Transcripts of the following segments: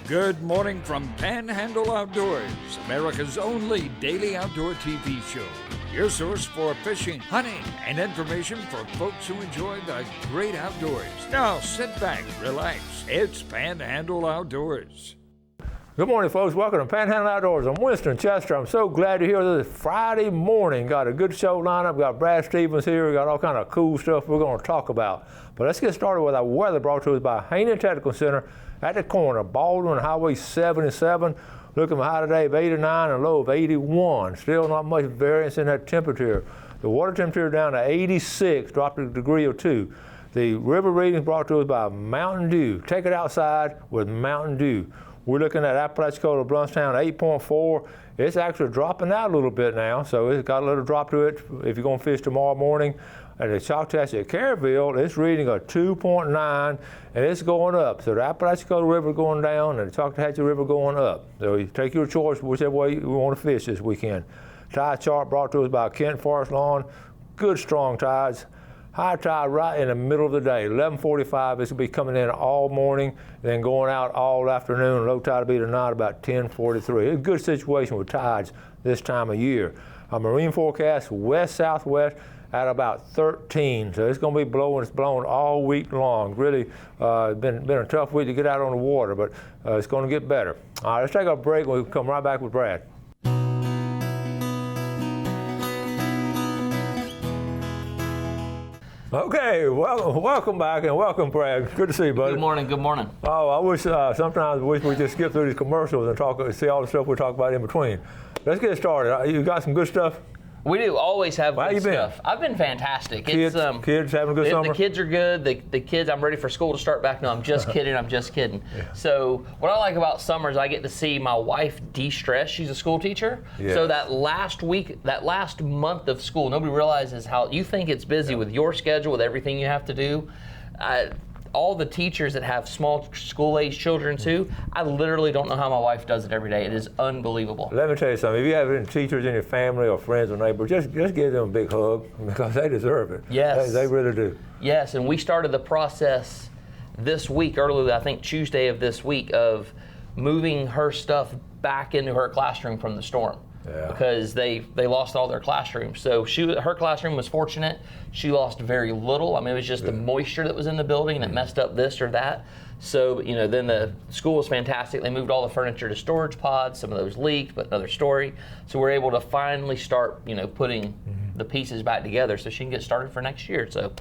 Good morning from Panhandle Outdoors, America's only daily outdoor TV show. Your source for fishing, hunting, and information for folks who enjoy the great outdoors. Now sit back, relax. It's Panhandle Outdoors. Good morning, folks. Welcome to Panhandle Outdoors. I'm Winston Chester. I'm so glad you're here this Friday morning. Got a good show lineup. Got Brad Stevens here. We got all kind of cool stuff we're going to talk about. But let's get started with our weather brought to us by Haney Technical Center at the corner of Baldwin and Highway 77. Looking for a high today of 89 and a low of 81. Still not much variance in that temperature. The water temperature down to 86, dropped a degree or two. The river readings brought to us by Mountain Dew. Take it outside with Mountain Dew. We're looking at Apalachicola, Blountstown, 8.4. It's actually dropping out a little bit now, so it's got a little drop to it if you're going to fish tomorrow morning. At the Choctaw at Caryville, it's reading a 2.9, and it's going up. So the Apalachicola River going down and the Choctaw River going up. So you take your choice whichever way you want to fish this weekend. Tide chart brought to us by Kent Forest Lawn. Good strong tides. High tide right in the middle of the day, 11:45. This will be coming in all morning, then going out all afternoon. Low tide will be tonight about 10:43. It's a good situation with tides this time of year. A marine forecast west-southwest at about 13. So it's going to be blowing. It's blowing all week long. Really been a tough week to get out on the water, but it's going to get better. All right, let's take a break. We'll come right back with Brad. Okay, welcome back and welcome, Brad. Good to see you, buddy. Good morning, good morning. Oh, I wish sometimes we just skip through these commercials and see all the stuff we talk about in between. Let's get started. You got some good stuff? We do always have How good you been? stuff. I've been fantastic. Kids having a good summer? The kids are good. The kids, I'm ready for school to start back. No, I'm just kidding. I'm just kidding. Yeah. So what I like about summer is I get to see my wife de-stress. She's a school teacher. Yes. So that last month of school, nobody realizes how you think it's busy with your schedule, with everything you have to do. All the teachers that have small school-age children too, I literally don't know how my wife does it every day. It is unbelievable. Let me tell you something. If you have any teachers in your family or friends or neighbors, just give them a big hug because they deserve it. Yes. They really do. Yes, and we started the process this week, early, I think Tuesday of this week, of moving her stuff back into her classroom from the storm. Yeah. Because they lost all their classrooms. So her classroom was fortunate. She lost very little. I mean, it was just the moisture that was in the building that messed up this or that. So, then the school was fantastic. They moved all the furniture to storage pods. Some of those leaked, but another story. So we're able to finally start, putting the pieces back together so she can get started for next year. So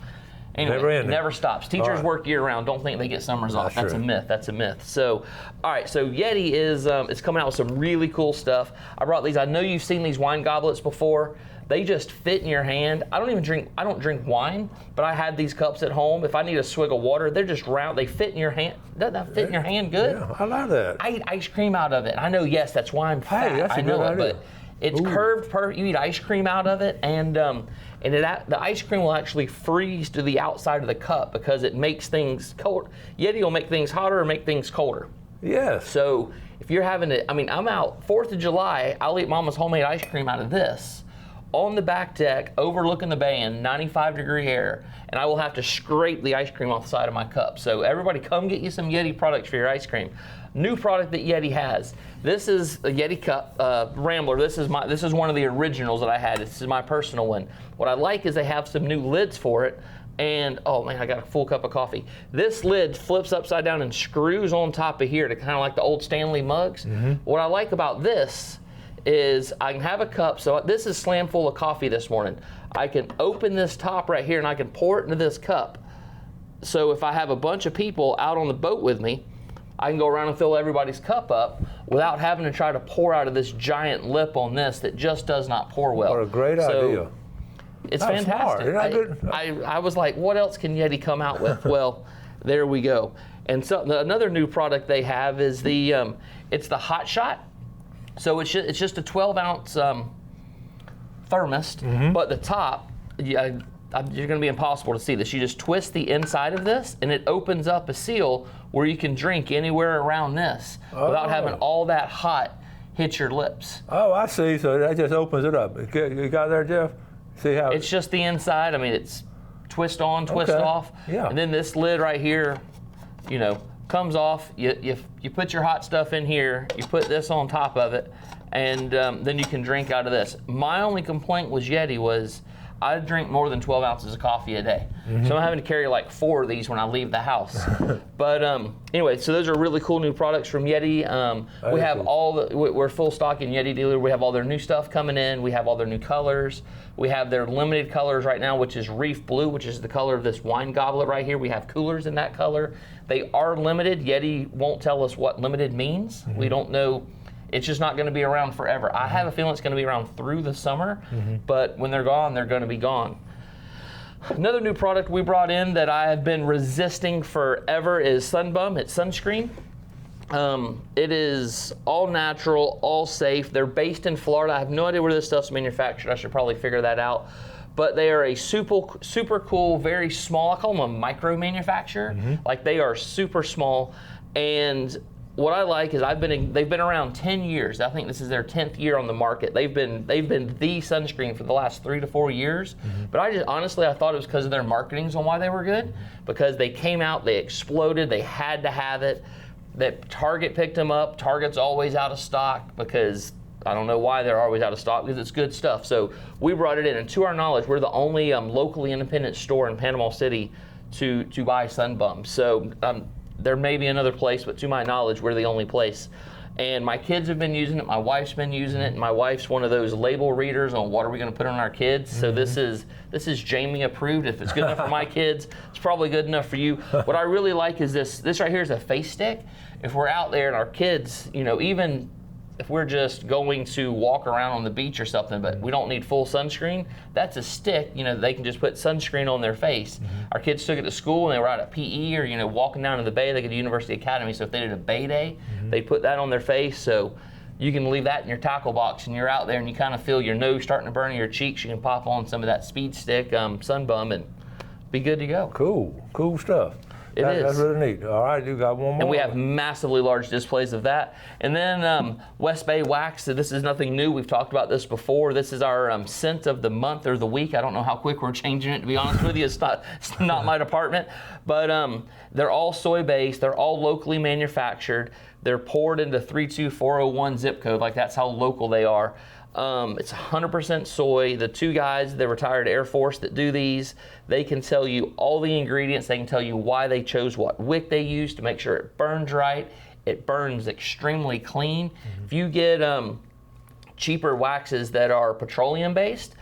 anyway, never stops. Teachers work year-round. Don't think they get summers off. That's a myth. That's a myth. So, all right. So Yeti is coming out with some really cool stuff. I brought these. I know you've seen these wine goblets before. They just fit in your hand. I don't drink wine, but I have these cups at home. If I need a swig of water, they're just round. They fit in your hand. Doesn't that fit in your hand good? Yeah, I like that. I eat ice cream out of it. I know, yes, that's why I'm fat. Hey, that's a good idea. But it's curved. You eat ice cream out of it, and the ice cream will actually freeze to the outside of the cup because it makes things cold. Yeti will make things hotter or make things colder. Yes. So if you're having it, I'm out 4th of July. I'll eat Mama's homemade ice cream out of this on the back deck, overlooking the bay in 95-degree air, and I will have to scrape the ice cream off the side of my cup. So everybody, come get you some Yeti products for your ice cream. New product that Yeti has. This is a Yeti cup Rambler. This is one of the originals that I had. This is my personal one. What I like is they have some new lids for it. And oh man, I got a full cup of coffee. This lid flips upside down and screws on top of here to kind of like the old Stanley mugs. Mm-hmm. What I like about this is I can have a cup. So this is slam full of coffee this morning. I can open this top right here and I can pour it into this cup. So if I have a bunch of people out on the boat with me, I can go around and fill everybody's cup up without having to try to pour out of this giant lip on this that just does not pour well. What a great idea. It's fantastic. I was like, what else can Yeti come out with? Well, there we go. And so another new product they have is it's the Hot Shot. So it's just a 12-ounce thermos, but the top, you're going to be impossible to see this. You just twist the inside of this, and it opens up a seal where you can drink anywhere around this without having all that hot hit your lips. Oh, I see. So that just opens it up. You got there, Jeff? See how? It's just the inside. I mean, it's twist on, twist off. Yeah. And then this lid right here, comes off. You put your hot stuff in here. You put this on top of it, and then you can drink out of this. My only complaint with Yeti was I drink more than 12 ounces of coffee a day. So I'm having to carry like 4 of these when I leave the house. But anyway, so those are really cool new products from Yeti. We have we're full stock in Yeti dealer. We have all their new stuff coming in. We have all their new colors. We have their limited colors right now, which is Reef Blue, which is the color of this wine goblet right here. We have coolers in that color. They are limited. Yeti won't tell us what limited means. We don't know. It's just not going to be around forever. I have a feeling it's going to be around through the summer, but when they're gone, they're going to be gone. Another new product we brought in that I have been resisting forever is Sunbum. It's sunscreen. It is all natural, all safe. They're based in Florida. I have no idea where this stuff's manufactured. I should probably figure that out. But they are a super cool, very small, I call them a micro manufacturer. Like they are super small. And what I like is they've been around 10 years. I think this is their 10th year on the market. They've been the sunscreen for the last 3 to 4 years. But honestly, I thought it was because of their marketing's on why they were good. Because they came out, they exploded, they had to have it. That Target picked them up. Target's always out of stock because I don't know why they're always out of stock, because it's good stuff. So we brought it in, and to our knowledge, we're the only locally independent store in Panama City to buy Sunbum. So there may be another place, but to my knowledge, we're the only place. And my kids have been using it. My wife's been using it. And my wife's one of those label readers on what are we going to put on our kids. So this is Jamie approved. If it's good enough for my kids, it's probably good enough for you. What I really like is this right here is a face stick. If we're out there and our kids, even if we're just going to walk around on the beach or something, but we don't need full sunscreen, that's a stick, they can just put sunscreen on their face. Our kids took it to school and they were out at PE or, walking down to the bay, they go to University Academy, so if they did a bay day, they put that on their face, so you can leave that in your tackle box and you're out there and you kind of feel your nose starting to burn in your cheeks, you can pop on some of that speed stick, Sunbum, and be good to go. Cool stuff. That's really neat. All right, you got one more. And we have massively large displays of that. And then West Bay Wax, so this is nothing new. We've talked about this before. This is our scent of the month or the week. I don't know how quick we're changing it, to be honest with you. It's not my department. But they're all soy-based. They're all locally manufactured. They're poured into 32401 zip code. Like, that's how local they are. It's 100% soy. The 2 guys, the retired Air Force that do these, they can tell you all the ingredients. They can tell you why they chose what wick they use to make sure it burns right. It burns extremely clean. If you get cheaper waxes that are petroleum based,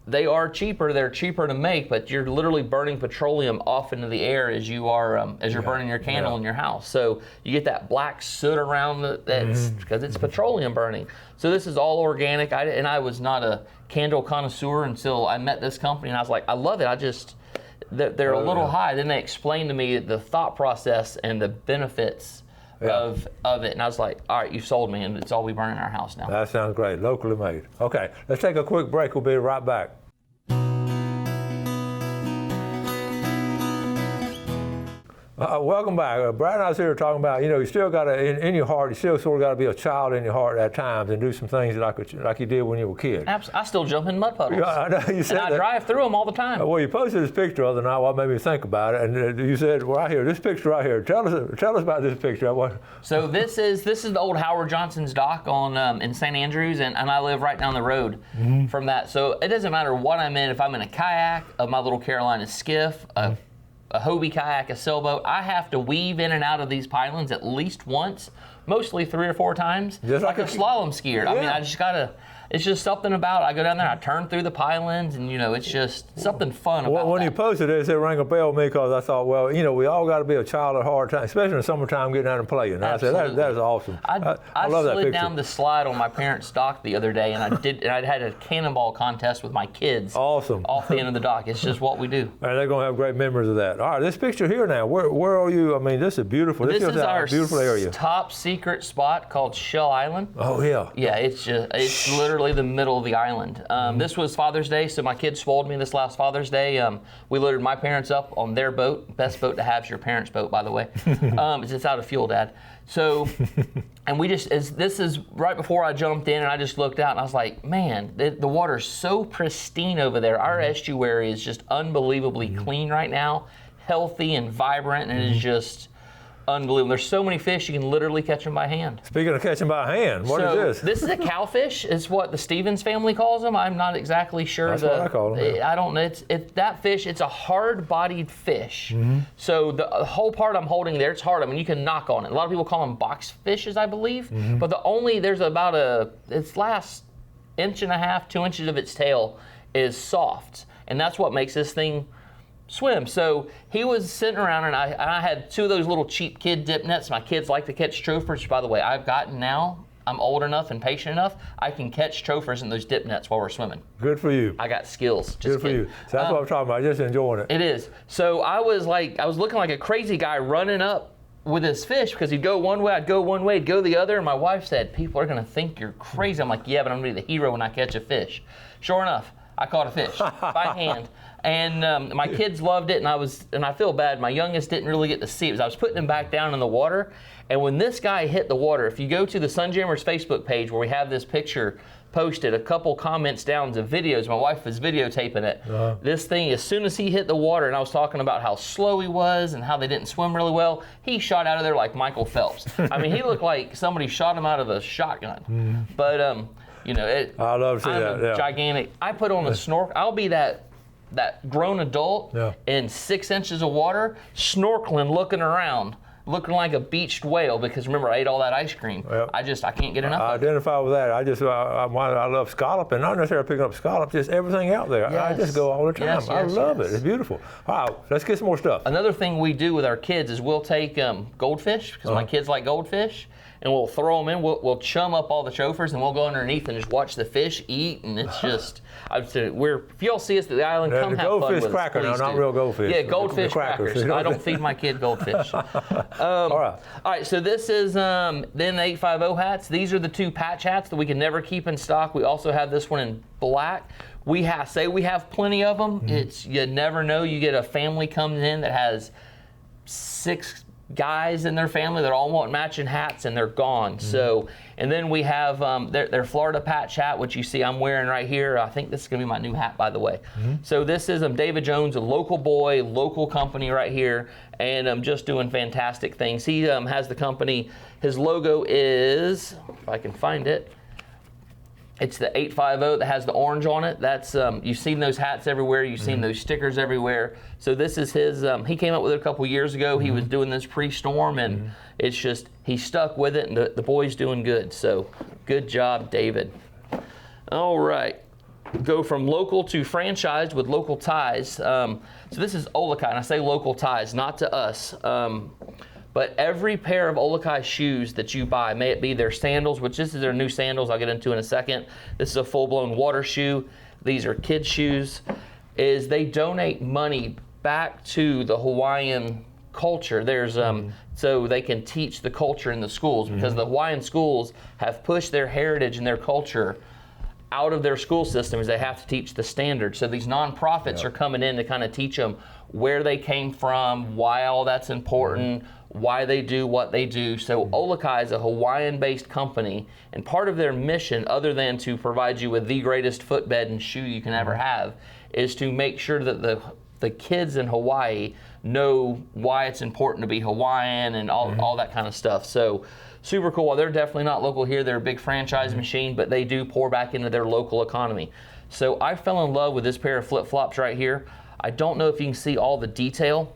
they are cheaper. They're cheaper to make, but you're literally burning petroleum off into the air as you are you're burning your candle in your house. So you get that black soot around that's because it's petroleum burning. So this is all organic. I was not a candle connoisseur until I met this company, and I was like, I love it. They're a little high. Then they explained to me the thought process and the benefits of it, and I was like, all right, you've sold me, and it's all we burn in our house now. That sounds great, locally made. Okay, let's take a quick break. We'll be right back. Welcome back. Brad and I was here talking about, you still got to, in your heart, you still sort of got to be a child in your heart at times and do some things like you did when you were a kid. I still jump in mud puddles. Yeah, I know, you said and I drive through them all the time. Well, you posted this picture the other night, what made me think about it, and you said, well, right here, this picture right here. Tell us about this picture. So this is the old Howard Johnson's dock on in St. Andrews, and I live right down the road from that. So it doesn't matter what I'm in. If I'm in a kayak, my little Carolina skiff, a Hobie kayak, a sailboat, I have to weave in and out of these pylons at least once, mostly 3 or 4 times, just like a slalom skier. I mean, I just gotta. It's just something about it. I go down there, I turn through the pylons, and it's just something fun about when that. you posted it rang a bell with me because I thought, well, we all got to be a child at hard times, especially in the summertime, getting out and playing. And I said, that is awesome. I love that picture. slid down the slide on my parents' dock the other day, and I had a cannonball contest with my kids. Awesome. Off the end of the dock. It's just what we do. And they're going to have great memories of that. All right, this picture here now, where are you? I mean, this is beautiful. This is our beautiful area. Top secret spot called Shell Island. Oh, yeah. Yeah, it's literally the middle of the island. This was Father's Day, so my kids spoiled me this last Father's Day. We loaded my parents up on their boat. Best boat to have is your parents' boat, by the way. It's out of fuel, Dad. So, and this is right before I jumped in, and I just looked out, and I was like, man, the water's so pristine over there. Our estuary is just unbelievably clean right now, healthy and vibrant, and it is just Unbelievable. There's so many fish, you can literally catch them by hand. Speaking of catching by hand, what is this? This is a cowfish. It's what the Stevens family calls them. I'm not exactly sure. That's what I call them. I don't know. It's that fish. It's a hard-bodied fish. So the whole part I'm holding there, it's hard. I mean, you can knock on it. A lot of people call them box fishes, I believe. But there's about its last 1.5 to 2 inches of its tail is soft, and that's what makes this thing swim. So he was sitting around, and I had 2 of those little cheap kid dip nets. My kids like to catch trophers. By the way, I've gotten now, I'm old enough and patient enough, I can catch trophers in those dip nets while we're swimming. Good for you. I got skills. Good for you. So that's what I'm talking about, just enjoying it. It is. So I was looking like a crazy guy running up with this fish because he'd go one way, I'd go one way, he'd go the other, and my wife said, people are gonna think you're crazy. I'm like, yeah, but I'm gonna be the hero when I catch a fish. Sure enough, I caught a fish by hand. And my kids loved it, and I feel bad. My youngest didn't really get to see it. I was putting him back down in the water, and when this guy hit the water, if you go to the Sunjammers Facebook page where we have this picture posted, a couple comments down to videos, my wife was videotaping it. This thing, as soon as he hit the water, and I was talking about how slow he was and how they didn't swim really well, he shot out of there like Michael Phelps. I mean, he looked like somebody shot him out of a shotgun. But you know, I love to see that. Yeah. Gigantic. I put on a snorkel. I'll be that grown adult in 6 inches of water, snorkeling, looking around, looking like a beached whale, because remember, I ate all that ice cream. Yep. I can't get enough I of it. identify with that. I love scalloping, not necessarily picking up scallops, just everything out there. Yes. I just go all the time. Yes, I love yes. it. It's beautiful. All right, let's get some more stuff. Another thing we do with our kids is we'll take goldfish, because my kids like goldfish, and we'll throw them in. We'll chum up all the trophers, and we'll go underneath and just watch the fish eat, and it's just, if y'all see us at the island, come have fun with us. Goldfish cracker, no, not real goldfish. Yeah, goldfish the crackers. I don't feed my kid goldfish. All right, so this is then the 850 hats. These are the 2 patch hats that we can never keep in stock. We also have this one in black. We have plenty of them. It's, you never know. You get a family comes in that has 6 guys in their family that all want matching hats, and they're gone. So, and then we have their Florida patch hat, which you see I'm wearing right here. I think this is gonna be my new hat, by the way. So this is David Jones, a local boy, local company right here, and I'm just doing fantastic things. He has the company. His logo is, if I can find it, it's the 850 that has the orange on it. That's you've seen those hats everywhere. You've seen those stickers everywhere. So this is his. He came up with it a couple years ago. He was doing this pre-storm, and it's just he stuck with it, and the boy's doing good. So good job, David. All right, go from local to franchised with local ties. So this is Olakai, and I say local ties, not to us. But every pair of Olakai shoes that you buy, may it be their sandals, which this is their new sandals I'll get into in a second. This is a full-blown water shoe. These are kids' shoes. Is they donate money back to the Hawaiian culture. There's so they can teach the culture in the schools, because the Hawaiian schools have pushed their heritage and their culture out of their school system, as they have to teach the standards. So these nonprofits are coming in to kind of teach them where they came from, why all that's important, why they do what they do. So Olakai is a Hawaiian-based company, and part of their mission, other than to provide you with the greatest footbed and shoe you can ever have, is to make sure that the kids in Hawaii know why it's important to be Hawaiian and all that kind of stuff. So super cool. Well, they're definitely not local here. They're a big franchise machine, but they do pour back into their local economy. So I fell in love with this pair of flip-flops right here. I don't know if you can see all the detail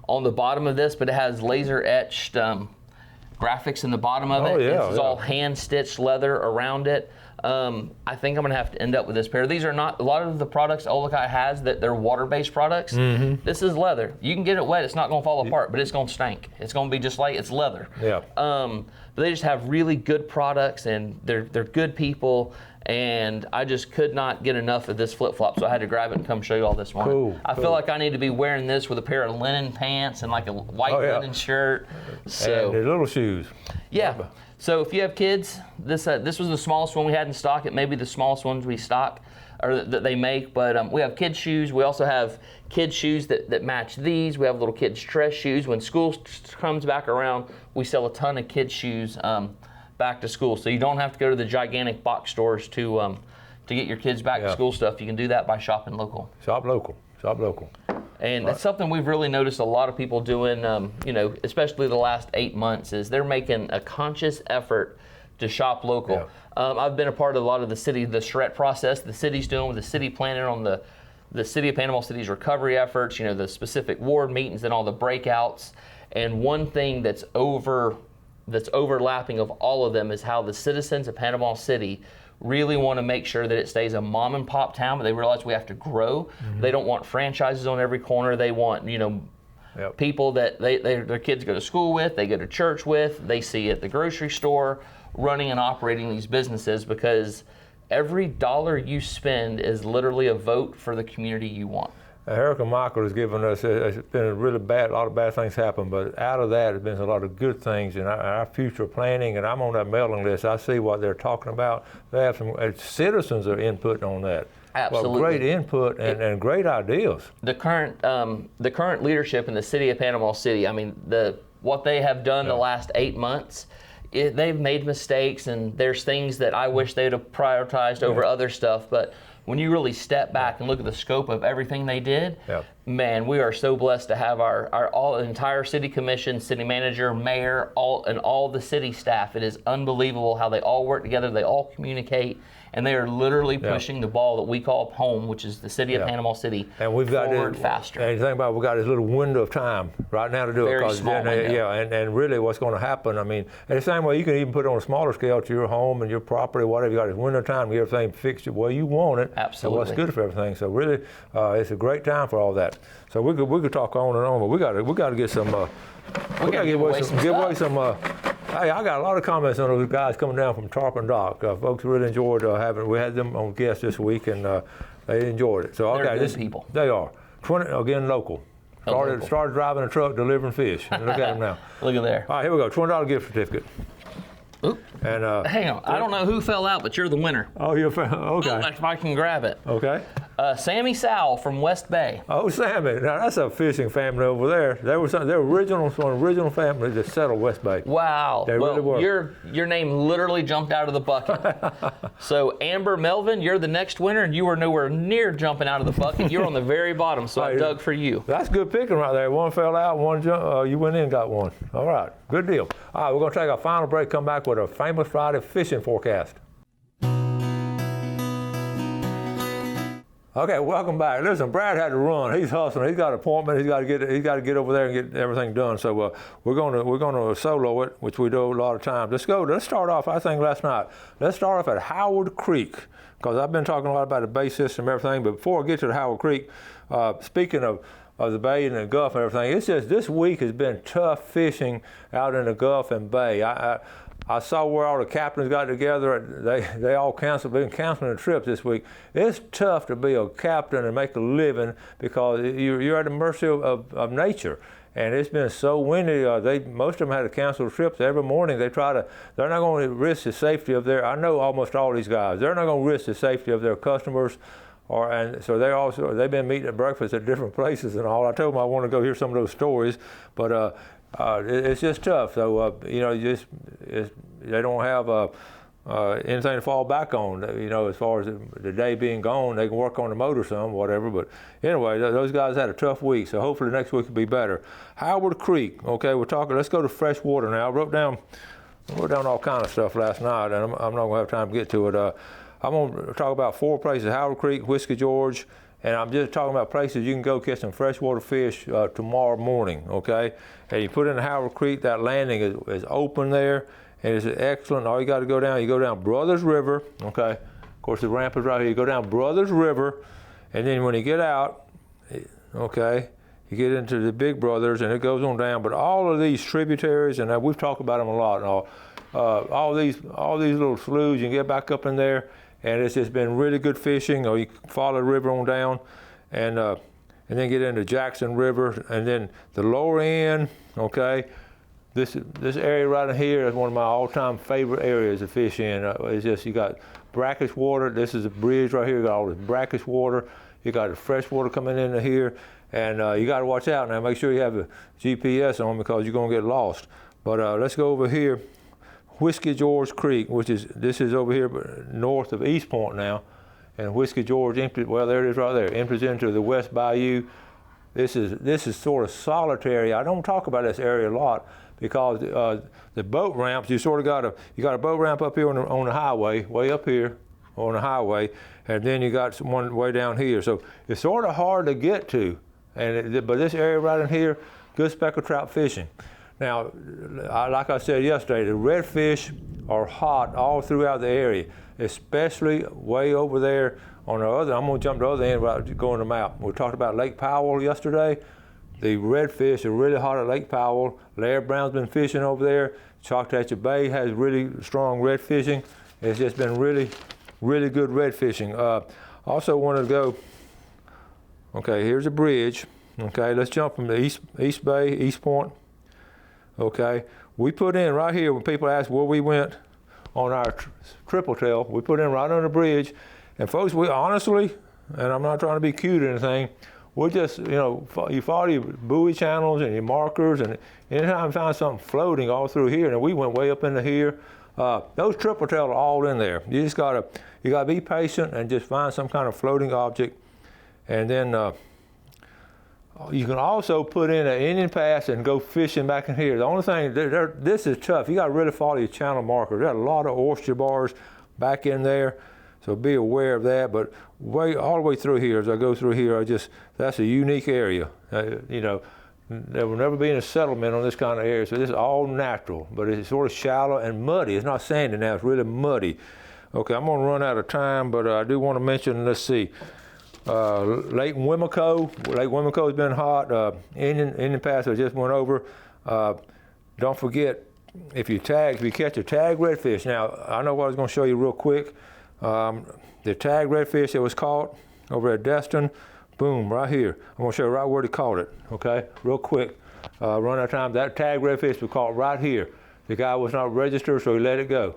on the bottom of this, but it has laser etched graphics in the bottom of it. This is all hand stitched leather around it. I think I'm gonna have to end up with this pair. These are not, a lot of the products Olakai has that they're water-based products. This is leather. You can get it wet, it's not gonna fall apart, but it's gonna stink. It's gonna be just like, it's leather. But they just have really good products, and they're good people, and I just could not get enough of this flip-flop, so I had to grab it and come show you all this morning. I feel like I need to be wearing this with a pair of linen pants and like a white linen shirt. So, and the little shoes. So if you have kids, this was the smallest one we had in stock. It may be the smallest ones we stock, or that they make, but we have kids shoes. We also have kids shoes that match these. We have little kids dress shoes. When school comes back around, we sell a ton of kids shoes back to school. So you don't have to go to the gigantic box stores to get your kids back to school stuff. You can do that by shopping local. Shop local. Shop local. And that's something we've really noticed a lot of people doing, especially the last 8 months, is they're making a conscious effort to shop local. Yeah. I've been a part of a lot of the charrette process the city's doing with the city planning on the City of Panhandle City's recovery efforts, the specific ward meetings and all the breakouts. And one thing that's overlapping of all of them is how the citizens of Panhandle City really want to make sure that it stays a mom and pop town, but they realize we have to grow. Mm-hmm. They don't want franchises on every corner. They want, people that their kids go to school with, they go to church with, they see at the grocery store, running and operating these businesses, because every dollar you spend is literally a vote for the community you want. Hurricane Michael has given us, it's been really bad, a lot of bad things happen, but out of that, there's been a lot of good things in our future planning, and I'm on that mailing list. I see what they're talking about. They have some, citizens are inputting on that. Absolutely. Well, great input and great ideas. The current leadership in the city of Panhandle City, what they have done the last 8 months, they've made mistakes, and there's things that I wish they'd have prioritized over other stuff, but when you really step back and look at the scope of everything they did, man, we are so blessed to have our entire city commission, city manager, mayor, all the city staff. It is unbelievable how they all work together, they all communicate, and they are literally pushing the ball that we call home, which is the city of Panhandle City, and we've got forward faster. And you think about it, we've got this little window of time right now to do Very it. small window. And really what's going to happen, and the same way you can even put it on a smaller scale to your home and your property, whatever. You got this window of time to get everything fixed the way you want it. Absolutely. So what's good for everything. So really, it's a great time for all that. So we could talk on and on, but we got to get some. We got to give away some. Hey, I got a lot of comments on those guys coming down from Tarpon Dock. Folks really enjoyed we had them on guest this week, and they enjoyed it. So they're good people. They are. 20 again, local. Started driving a truck delivering fish. Look at them now. Look at there. All right, here we go. $20 gift certificate. Oop. And hang on. I don't know who fell out, but you're the winner. Oh, you're okay. If I can grab it. Okay. Sammy Sowell from West Bay. Oh, Sammy. Now that's a fishing family over there. They're original family that settled West Bay. Wow. They really were. Your name literally jumped out of the bucket. So Amber Melvin, you're the next winner, and you were nowhere near jumping out of the bucket. You're on the very bottom, so I dug for you. That's good picking right there. One fell out, one jumped. You went in and got one. All right. Good deal. All right, we're going to take our final break, come back with a famous Friday fishing forecast. Okay, welcome back. Listen, Brad had to run. He's hustling. He's got an appointment. He's got to get over there and get everything done. So we're going to solo it, which we do a lot of times. Let's start off. I think last night. Let's start off at Howard Creek, because I've been talking a lot about the bay system and everything. But before I get to the Howard Creek, speaking of the bay and the Gulf and everything, it's just this week has been tough fishing out in the Gulf and bay. I saw where all the captains got together. They all been canceling the trips this week. It's tough to be a captain and make a living because you're at the mercy of nature. And it's been so windy. Most of them had to cancel trips every morning. They're not going to risk the safety of I know almost all these guys. They're not going to risk the safety of their customers. And so they've been meeting at breakfast at different places and all. I told them I want to go hear some of those stories, but it's just tough. So they don't have anything to fall back on. As far as the day being gone, they can work on the motor some, whatever. But anyway, those guys had a tough week. So hopefully next week will be better. Howard Creek. Okay, we're talking. Let's go to freshwater now. I wrote down all kind of stuff last night, and I'm not gonna have time to get to it. I'm going to talk about 4 places: Howard Creek, Whiskey George, and I'm just talking about places you can go catch some freshwater fish tomorrow morning, okay? And you put in Howard Creek, that landing is open there, and it's excellent. All you got to go down Brothers River, okay? Of course, the ramp is right here. You go down Brothers River, and then when you get out, okay, you get into the Big Brothers, and it goes on down. But all of these tributaries, and we've talked about them a lot, and all these little sloughs, you can get back up in there. And it's just been really good fishing. Or you follow the river on down, and then get into Jackson River, and then the lower end. Okay, this area right in here is one of my all-time favorite areas to fish in. It's just you got brackish water. This is a bridge right here. You got all this brackish water. You got the fresh water coming into here, and you got to watch out now. Make sure you have a GPS on because you're gonna get lost. But let's go over here. Whiskey George Creek, this is over here north of East Point now, and Whiskey George there it is right there, empties into the West Bayou. This is sort of solitary. I don't talk about this area a lot because the boat ramps, you got a boat ramp up here on the highway, way up here on the highway, and then you got one way down here. So it's sort of hard to get to. But this area right in here, good speckled trout fishing. Now, like I said yesterday, the redfish are hot all throughout the area, especially way over there on the other. I'm going to jump to the other end without going to the map. We talked about Lake Powell yesterday. The redfish are really hot at Lake Powell. Larry Brown's been fishing over there. Choctaw Bay has really strong red fishing. It's just been really, really good red fishing. Also wanted to go, okay, here's a bridge. Okay, let's jump from the East Bay, East Point. Okay, we put in right here when people ask where we went on our triple tail, we put in right on the bridge. And folks, we honestly, and I'm not trying to be cute or anything, we just, you follow your buoy channels and your markers, and anytime you find something floating all through here, and we went way up into here, those triple tail are all in there. You just gotta be patient and just find some kind of floating object. And then you can also put in an Indian pass and go fishing back in here. The only thing, this is tough. You gotta really follow your channel markers. There's a lot of oyster bars back in there, so be aware of that. But all the way through here, as I go through here, that's a unique area. There will never be any settlement on this kind of area, so this is all natural, but it's sort of shallow and muddy. It's not sandy now, it's really muddy. Okay, I'm gonna run out of time, but I do want to mention, let's see, Lake Wimico. Lake Wimico has been hot. Indian Pass I just went over. Don't forget, if you catch a tag redfish. Now, I know what I was going to show you real quick. The tag redfish that was caught over at Destin, boom, right here. I'm going to show you right where they caught it, okay? Real quick. Run out of time. That tag redfish was caught right here. The guy was not registered, so he let it go.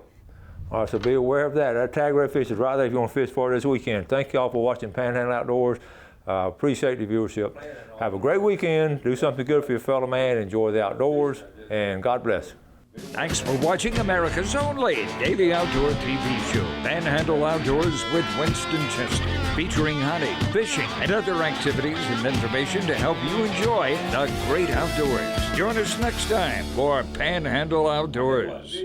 All right, so be aware of that. That tag redfish is right there if you want to fish for it this weekend. Thank y'all for watching Panhandle Outdoors. Appreciate the viewership. Have a great weekend. Do something good for your fellow man. Enjoy the outdoors, and God bless. Thanks for watching America's only daily outdoor TV show, Panhandle Outdoors with Winston Chester, featuring hunting, fishing, and other activities and information to help you enjoy the great outdoors. Join us next time for Panhandle Outdoors.